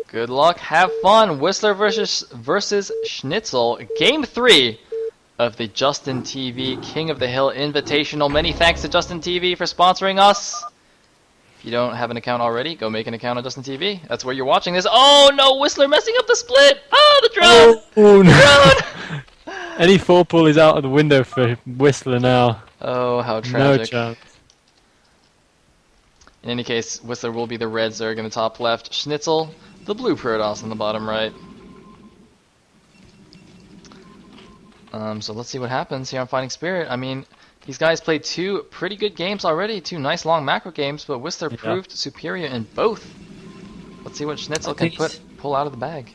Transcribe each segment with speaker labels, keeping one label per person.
Speaker 1: Good luck, have fun. Whistler versus Schnitzel, Game 3 of the Justin TV King of the Hill Invitational. Many thanks to Justin TV for sponsoring us. If you don't have an account already, go make an account on Justin TV. That's where you're watching this. Oh no, Whistler messing up the split. Oh, the drone.
Speaker 2: Oh no.
Speaker 1: Drone.
Speaker 2: Any 4-pull is out of the window for Whistler now.
Speaker 1: Oh, how tragic.
Speaker 2: No chance.
Speaker 1: In any case, Whistler will be the red Zerg in the top left. Schnitzel, the blue Protoss in the bottom right. So let's see what happens here on Fighting Spirit. I mean, these guys played 2 pretty good games already, 2 nice long macro games, but Whistler proved superior in both. Let's see what Schnitzel can pull out of the bag.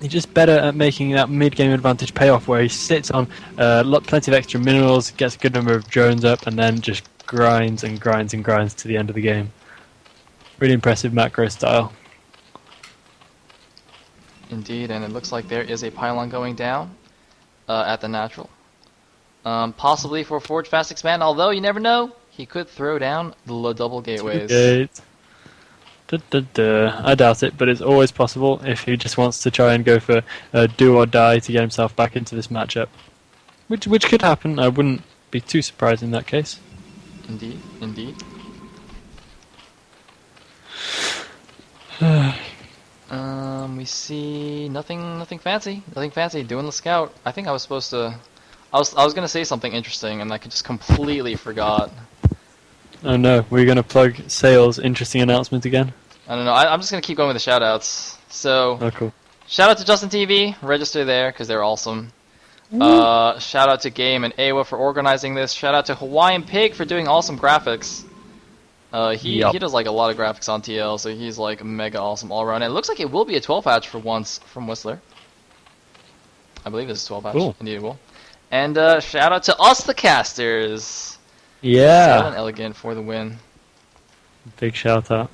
Speaker 2: He's just better at making that mid-game advantage pay off, where he sits on plenty of extra minerals, gets a good number of drones up, and then just grinds and grinds and grinds to the end of the game. Really impressive macro style.
Speaker 1: Indeed, and it looks like there is a pylon going down at the natural. Possibly for Forge Fast Expand, although you never know, he could throw down the double gateways.
Speaker 2: I doubt it, but it's always possible if he just wants to try and go for do or die to get himself back into this matchup. Which could happen. I wouldn't be too surprised in that case.
Speaker 1: Indeed, indeed. We see nothing fancy. Nothing fancy. Doing the scout. I think I was supposed to. I was gonna say something interesting, and I just completely forgot.
Speaker 2: Oh no, we're gonna plug Sales' interesting announcement again.
Speaker 1: I don't know. I'm just gonna keep going with the shoutouts. So,
Speaker 2: cool.
Speaker 1: Shout out to Justin TV. Register there because they're awesome. Shout out to Game and Awa for organizing this. Shout out to Hawaiian Pig for doing awesome graphics. He does like a lot of graphics on TL, so he's like mega awesome all around. And it looks like it will be a 12 hatch for once from Whistler. I believe this is 12 hatch.
Speaker 2: Cool.
Speaker 1: Indeed it will. And shout out to us, the casters.
Speaker 2: Yeah.
Speaker 1: Silent Elegant for the win.
Speaker 2: Big shout out.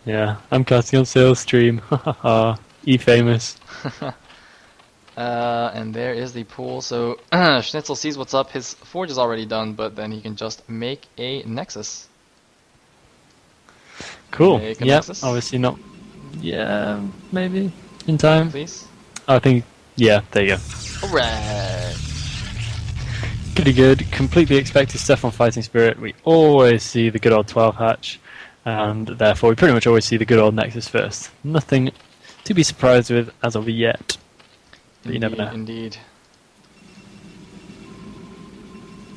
Speaker 2: Yeah, I'm casting on Sales' stream. Haha. E-famous.
Speaker 1: And there is the pool. So Schnitzel sees what's up. His forge is already done, but then he can just make a Nexus.
Speaker 2: Cool.
Speaker 1: Make a
Speaker 2: Yep.
Speaker 1: Nexus.
Speaker 2: Obviously not. Yeah, maybe in time.
Speaker 1: Please.
Speaker 2: I think. Yeah. There you go.
Speaker 1: Alright.
Speaker 2: Pretty good. Completely expected stuff on Fighting Spirit. We always see the good old 12 hatch, and therefore we pretty much always see the good old Nexus first. Nothing to be surprised with as of yet. But you never know.
Speaker 1: Indeed.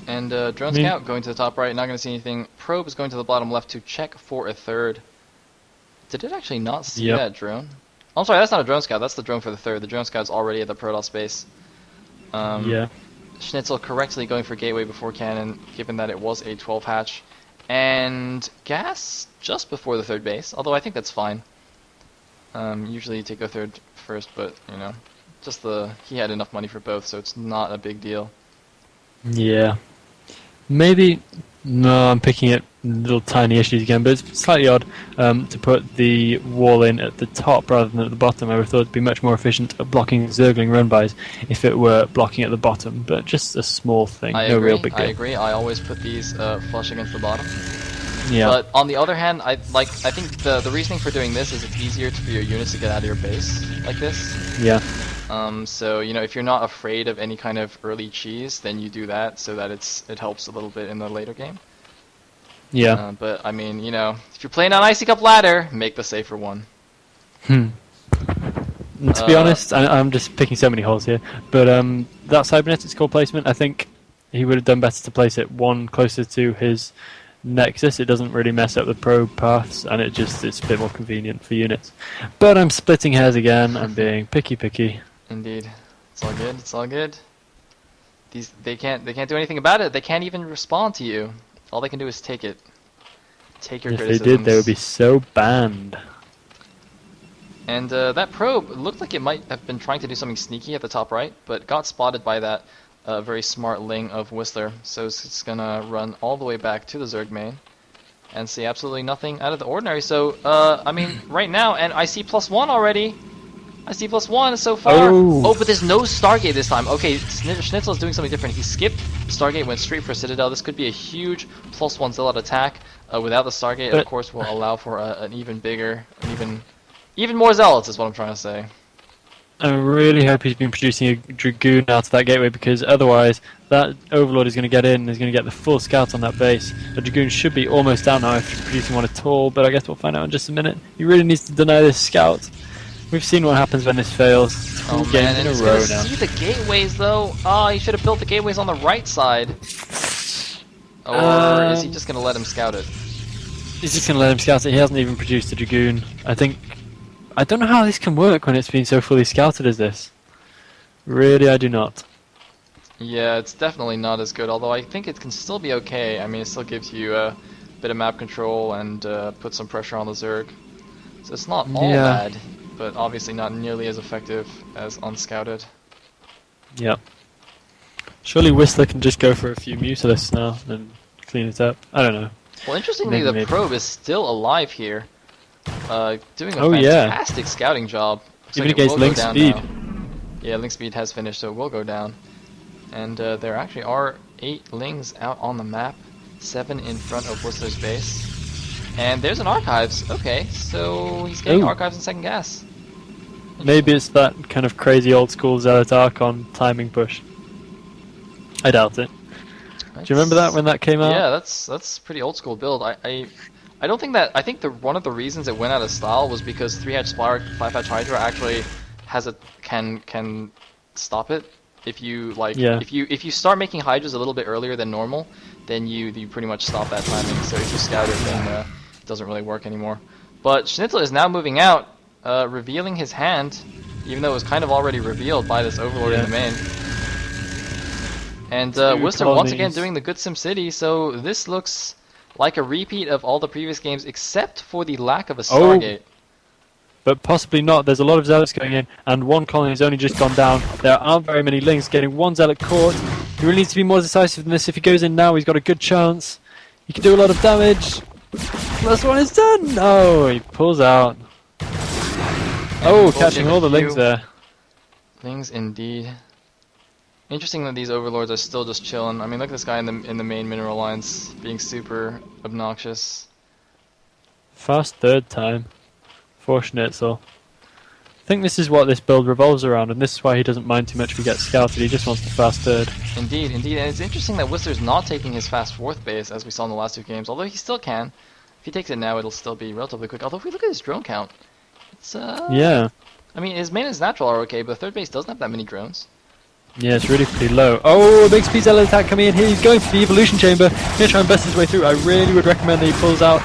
Speaker 1: And Drone Scout going to the top right, not going to see anything. Probe is going to the bottom left to check for a third. Did it actually not see that drone? Oh, I'm sorry, that's not a Drone Scout, that's the drone for the third. The Drone Scout's already at the Protoss base.
Speaker 2: Yeah.
Speaker 1: Schnitzel correctly going for Gateway before Cannon, given that it was a 12 hatch. And Gas just before the third base, although I think that's fine. Usually you take a third first, but, you know, he had enough money for both, so it's not a big deal.
Speaker 2: Yeah. Maybe. No, I'm picking at little tiny issues again, but it's slightly odd to put the wall in at the top rather than at the bottom. I would have thought it'd be much more efficient at blocking Zergling run-bys if it were blocking at the bottom, but just a small thing, real big deal.
Speaker 1: I agree. I always put these flush against the bottom.
Speaker 2: Yeah.
Speaker 1: But on the other hand, I think the reasoning for doing this is it's easier for your units to get out of your base like this.
Speaker 2: Yeah.
Speaker 1: So you know, if you're not afraid of any kind of early cheese, then you do that so that it helps a little bit in the later game.
Speaker 2: Yeah.
Speaker 1: But I mean, you know, if you're playing on Icy Cup Ladder, make the safer one.
Speaker 2: To be honest, I'm just picking so many holes here, but that cybernetics core placement, I think he would have done better to place it one closer to his Nexus. It doesn't really mess up the probe paths, and it's a bit more convenient for units. But I'm splitting hairs again. I'm being picky.
Speaker 1: Indeed, it's all good. It's all good. They can't do anything about it. They can't even respond to you. All they can do is take it. Take your criticisms.
Speaker 2: If they did, they would be so banned.
Speaker 1: And that probe looked like it might have been trying to do something sneaky at the top right, but got spotted by that very smart Ling of Whistler. So it's gonna run all the way back to the Zerg main and see absolutely nothing out of the ordinary. So I mean, right now, and I see +1 already. I see +1 so far. Oh, but there's no Stargate this time. Okay, Schnitzel is doing something different. He skipped Stargate, went straight for Citadel. This could be a huge +1 Zealot attack. Without the Stargate, of course, will allow for an even bigger, an even Even more zealots is what I'm trying to say.
Speaker 2: I really hope he's been producing a Dragoon out of that gateway, because otherwise that Overlord is going to get in and is going to get the full scout on that base. The Dragoon should be almost down now if he's producing one at all, but I guess we'll find out in just a minute. He really needs to deny this scout. We've seen what happens when this fails.
Speaker 1: Oh
Speaker 2: Two
Speaker 1: man,
Speaker 2: games
Speaker 1: and
Speaker 2: in
Speaker 1: he's
Speaker 2: a row
Speaker 1: gonna
Speaker 2: now.
Speaker 1: see the gateways though. Oh, he should have built the gateways on the right side. Or is he just gonna let him scout it?
Speaker 2: He's just going to let him scout it. He hasn't even produced a Dragoon. I don't know how this can work when it's been so fully scouted as this. Really, I do not.
Speaker 1: Yeah, it's definitely not as good, although I think it can still be okay. I mean, it still gives you a bit of map control and puts some pressure on the Zerg. So it's not all bad, but obviously not nearly as effective as unscouted.
Speaker 2: Yep. Surely Whistler can just go for a few Mutalisks now and clean it up. I don't know.
Speaker 1: Well, interestingly,
Speaker 2: Maybe.
Speaker 1: the probe is still alive here, doing a
Speaker 2: Oh, yeah.
Speaker 1: fantastic scouting job. Looks
Speaker 2: Even
Speaker 1: like it
Speaker 2: against
Speaker 1: will go
Speaker 2: link
Speaker 1: down
Speaker 2: speed.
Speaker 1: now. Yeah, link speed has finished, so it will go down. And there actually are 8 lings out on the map, 7 in front of Whistler's base. And there's an archives. Okay, so he's getting
Speaker 2: Ooh.
Speaker 1: archives and second gas.
Speaker 2: Maybe it's that kind of crazy old school Zealot Archon timing push. I doubt it. Do you remember that when that came out?
Speaker 1: Yeah, that's pretty old school build. I don't think that. I think one of the reasons it went out of style was because 3-hatch Spire, 5-hatch Hydra actually has a can stop it. If you if you start making Hydras a little bit earlier than normal, then you pretty much stop that timing. So if you scout it, then it doesn't really work anymore. But Schnitzel is now moving out, revealing his hand, even though it was kind of already revealed by this Overlord in the main. And Whistler once again doing the good SimCity, so this looks like a repeat of all the previous games except for the lack of a Stargate.
Speaker 2: But possibly not. There's a lot of Zealots going in, and one colony has only just gone down. There aren't very many Lings. Getting one Zealot caught. He really needs to be more decisive than this. If he goes in now, he's got a good chance. He can do a lot of damage. Plus one is done! Oh, he pulls out. Oh, catching all the Lings there.
Speaker 1: Lings indeed. Interesting that these Overlords are still just chilling. I mean, look at this guy in the main mineral lines being super obnoxious.
Speaker 2: Fast third time for Schnitzel. I think this is what this build revolves around, and this is why he doesn't mind too much if he gets scouted. He just wants the fast third.
Speaker 1: Indeed, indeed. And it's interesting that Whistler's not taking his fast fourth base, as we saw in the last 2 games, although he still can. If he takes it now, it'll still be relatively quick. Although if we look at his drone count, it's
Speaker 2: yeah.
Speaker 1: I mean, his main and his natural are okay, but the third base doesn't have that many drones.
Speaker 2: Yeah, it's really pretty low. Oh, a big speed Zealot attack coming in here. He's going for the evolution chamber. He's going to try and bust his way through. I really would recommend that he pulls out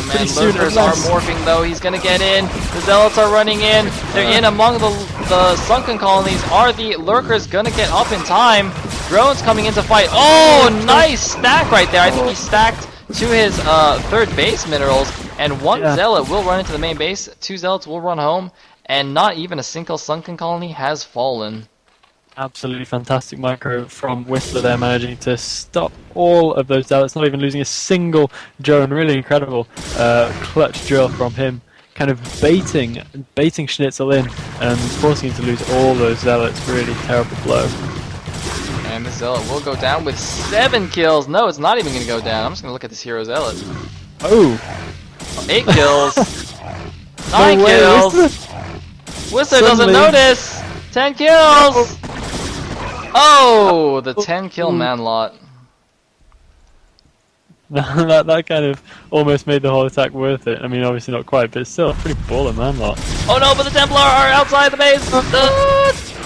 Speaker 2: pretty soon.
Speaker 1: Lurkers are morphing though. He's going to get in. The Zealots are running in. They're in among the sunken colonies. Are the Lurkers going to get up in time? Drones coming in to fight. Oh, nice stack right there. I think he stacked to his third base minerals, and one Zealot will run into the main base. 2 Zealots will run home, and not even a single sunken colony has fallen.
Speaker 2: Absolutely fantastic micro from Whistler there, managing to stop all of those Zealots, not even losing a single drone. Really incredible clutch drill from him, kind of baiting Schnitzel in and forcing him to lose all those Zealots. Really terrible blow.
Speaker 1: And the Zealot will go down with 7 kills. No, it's not even going to go down. I'm just going to look at this hero Zealot.
Speaker 2: Oh!
Speaker 1: 8 kills. 9
Speaker 2: No way,
Speaker 1: kills. Whistler doesn't
Speaker 2: Suddenly.
Speaker 1: notice. 10 kills. Oh, the 10 kill man lot.
Speaker 2: that kind of almost made the whole attack worth it. I mean, obviously not quite, but it's still a pretty baller man lot.
Speaker 1: Oh no, but the Templar are outside the base.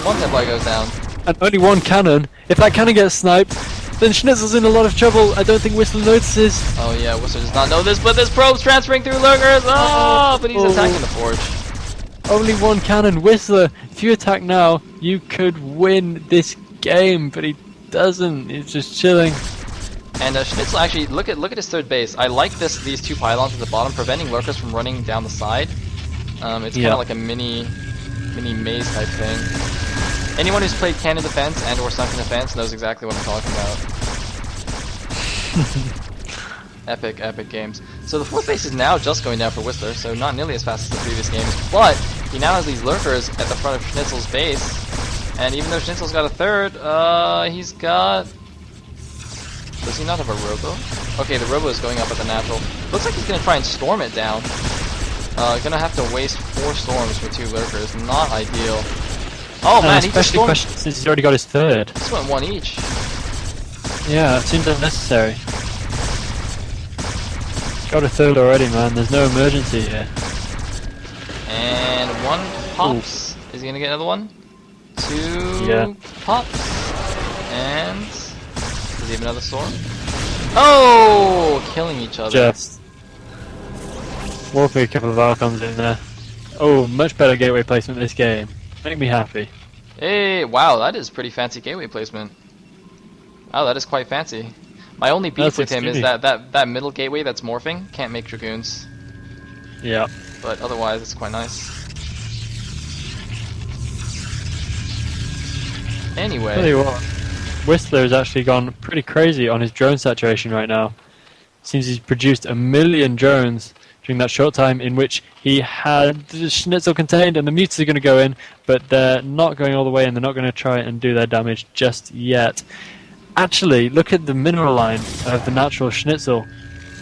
Speaker 1: One Templar goes down.
Speaker 2: And only one cannon. If that cannon gets sniped, then Schnitzel's in a lot of trouble. I don't think Whistler notices.
Speaker 1: Oh yeah, Whistler does not know this, but this probe's transferring through lurkers. Oh, but he's attacking the forge.
Speaker 2: Only one cannon. Whistler, if you attack now, you could win this game, but he doesn't. He's just chilling.
Speaker 1: And Schnitzel actually, look at his third base. I like these 2 pylons at the bottom, preventing lurkers from running down the side. It's kind of like a mini maze type thing. Anyone who's played cannon defense and or sunken defense knows exactly what I'm talking about. Epic games. So the 4th base is now just going down for Whistler, so not nearly as fast as the previous games, but he now has these lurkers at the front of Schnitzel's base, and even though Schnitzel's got a third, he's got... Does he not have a robo? Okay, the robo is going up at the natural. Looks like he's going to try and storm it down. Gonna have to waste 4 storms for 2 lurkers. Not ideal. Oh man, he just stormed.
Speaker 2: Since he's already got his third.
Speaker 1: Just went 1 each.
Speaker 2: Yeah, it seems unnecessary. Got a third already, man. There's no emergency here.
Speaker 1: And 1 pops. Ooh. Is he gonna get another one? 2 pops. And does he have another storm? Oh, killing each other.
Speaker 2: Just warping a couple of Archons in there. Oh, much better gateway placement this game. Make me happy.
Speaker 1: Hey, wow, that is pretty fancy gateway placement. Oh, that is quite fancy. My only beef with him is that middle gateway that's morphing can't make Dragoons.
Speaker 2: Yeah.
Speaker 1: But otherwise, it's quite nice. Anyway.
Speaker 2: Tell you what, Whistler has actually gone pretty crazy on his drone saturation right now. Seems he's produced 1 million drones during that short time in which he had the Schnitzel contained, and the muters are going to go in, but they're not going all the way, and they're not going to try and do their damage just yet. Actually, look at the mineral line of the natural Schnitzel.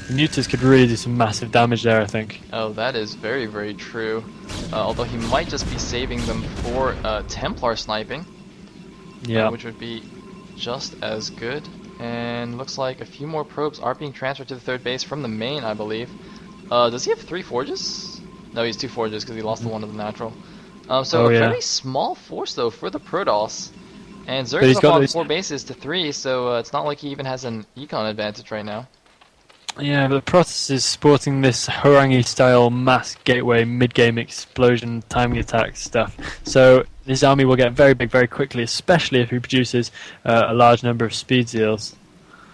Speaker 2: The muters could really do some massive damage there, I think.
Speaker 1: Oh, that is very, very true. Although he might just be saving them for Templar sniping.
Speaker 2: Yeah.
Speaker 1: Which would be just as good. And looks like a few more probes are being transferred to the 3rd base from the main, I believe. Does he have 3 forges? No, he's 2 forges because he lost the one of the natural. So a very small force though for the Protoss. And Zerg's up on 4 bases to 3, so it's not like he even has an econ advantage right now.
Speaker 2: Yeah, but the Protoss is sporting this Harangi style mass gateway mid-game explosion timing attack stuff. So his army will get very big very quickly, especially if he produces a large number of SneazeLs.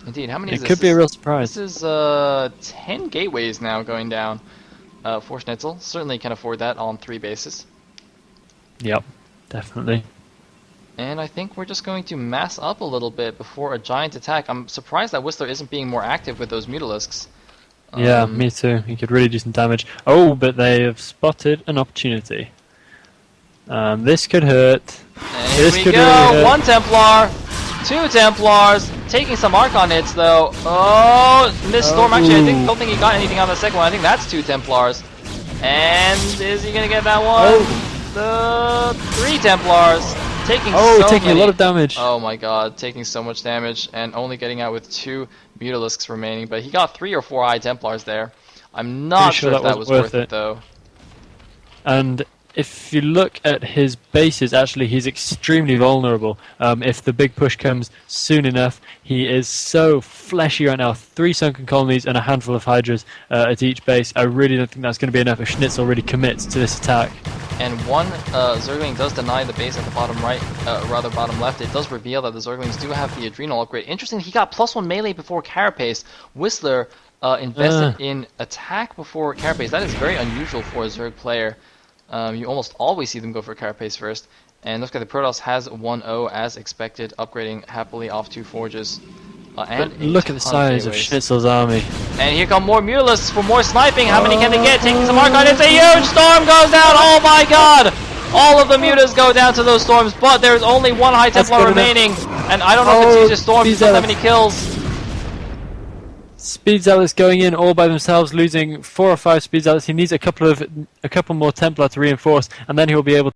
Speaker 1: Indeed, how many is this?
Speaker 2: It could be a real surprise.
Speaker 1: This is 10 gateways now going down for Schnitzel. Certainly can afford that on 3 bases.
Speaker 2: Yep, definitely.
Speaker 1: And I think we're just going to mass up a little bit before a giant attack. I'm surprised that Whistler isn't being more active with those Mutalisks.
Speaker 2: Yeah, me too. He could really do some damage. Oh, but they have spotted an opportunity. This could hurt.
Speaker 1: And here we go! Really 1 Templar! 2 Templars! Taking some Archon hits though. Oh! Missed Storm. Actually, I don't think he got anything on the second one. I think that's 2 Templars. And is he gonna get that one? The 3 Templars! Taking
Speaker 2: a lot of damage.
Speaker 1: Oh my god, taking so much damage and only getting out with 2 Mutalisks remaining. But he got 3 or 4 Eye Templars there. I'm not sure if that was worth it though.
Speaker 2: And if you look at his bases, actually he's extremely vulnerable. If the big push comes soon enough, he is so fleshy right now. 3 sunken colonies and a handful of Hydras at each base. I really don't think that's going to be enough if Schnitzel really commits to this attack.
Speaker 1: And 1 Zergling does deny the base at the bottom right, rather bottom left. It does reveal that the Zerglings do have the Adrenal upgrade. Interesting, he got +1 melee before Carapace. Whistler invested in attack before Carapace. That is very unusual for a Zerg player. You almost always see them go for Carapace first. And looks like the Protoss has 1-0 as expected, upgrading happily off 2 forges. And
Speaker 2: look at the size of Schnitzel's army.
Speaker 1: And here come more Mutalisks for more sniping. How many can they get? Taking some Archon. It's a huge storm goes down. Oh my god! All of the Mutas go down to those storms, but there's only 1 High Templar remaining. And I don't know if it's used storm. He doesn't have any kills.
Speaker 2: Speed Zealots going in all by themselves, losing 4 or 5 Speed Zealots. He needs a couple more Templar to reinforce, and then he'll be able